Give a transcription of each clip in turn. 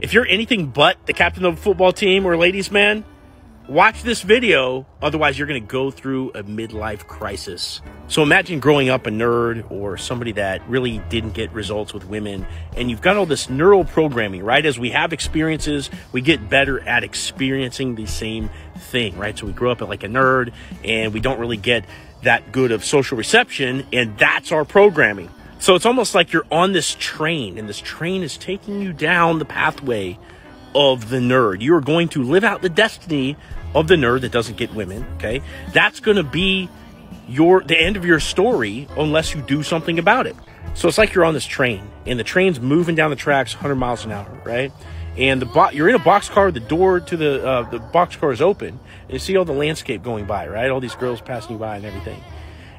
If you're anything but the captain of a football team or ladies' man, watch this video. Otherwise, you're going to go through a midlife crisis. So imagine growing up a nerd or somebody that really didn't get results with women, and you've got all this neural programming, right? As we have experiences, we get better at experiencing the same thing, right? So we grow up like a nerd, and we don't really get that good of social reception, and that's our programming. So it's almost like you're on this train, and this train is taking you down the pathway of the nerd. You are going to live out the destiny of the nerd that doesn't get women, okay? That's going to be the end of your story unless you do something about it. So it's like you're on this train, and the train's moving down the tracks 100 miles an hour, right? And you're in a boxcar. The door to the boxcar is open, and you see all the landscape going by, right? All these girls passing you by and everything.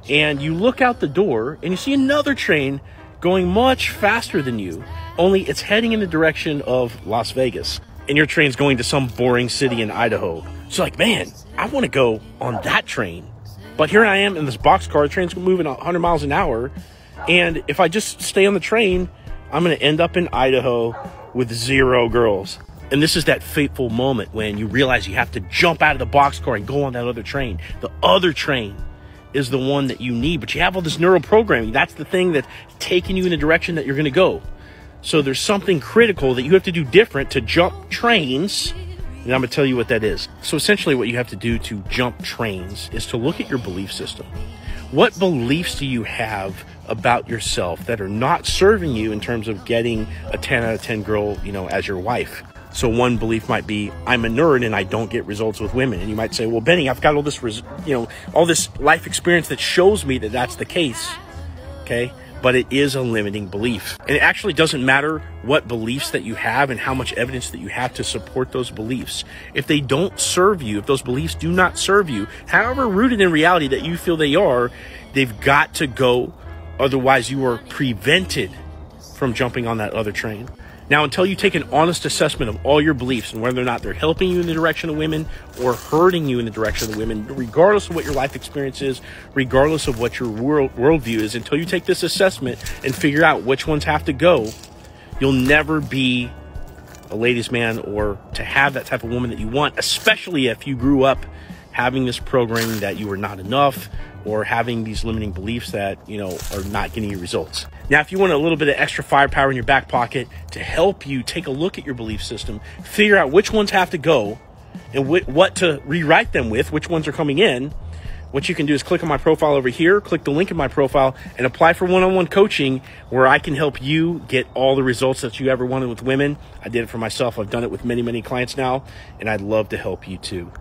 And you look out the door, and you see another train going much faster than you, only it's heading in the direction of Las Vegas. And your train's going to some boring city in Idaho. So like, man, I want to go on that train. But here I am in this boxcar. The train's moving 100 miles an hour. And if I just stay on the train, I'm going to end up in Idaho with 0 girls. And this is that fateful moment when you realize you have to jump out of the boxcar and go on that other train. The other train is the one that you need, but you have all this neural programming. That's the thing that's taking you in the direction that you're going to go. So there's something critical that you have to do different to jump trains, and I'm going to tell you what that is. So essentially what you have to do to jump trains is to look at your belief system. What beliefs do you have about yourself that are not serving you in terms of getting a 10 out of 10 girl, as your wife? So one belief might be, I'm a nerd and I don't get results with women. And you might say, well, Benny, I've got all this, all this life experience that shows me that that's the case. Okay. But it is a limiting belief. And it actually doesn't matter what beliefs that you have and how much evidence that you have to support those beliefs. If they don't serve you, if those beliefs do not serve you, however rooted in reality that you feel they are, they've got to go. Otherwise, you are prevented from jumping on that other train. Now, until you take an honest assessment of all your beliefs and whether or not they're helping you in the direction of women or hurting you in the direction of women, regardless of what your life experience is, regardless of what your worldview is, until you take this assessment and figure out which ones have to go, you'll never be a ladies' man or to have that type of woman that you want, especially if you grew up having this programming that you were not enough or having these limiting beliefs that, are not getting you results. Now, if you want a little bit of extra firepower in your back pocket to help you take a look at your belief system, figure out which ones have to go and what to rewrite them with, which ones are coming in, what you can do is click on my profile over here, click the link in my profile, and apply for one-on-one coaching where I can help you get all the results that you ever wanted with women. I did it for myself. I've done it with many, many clients now, and I'd love to help you too.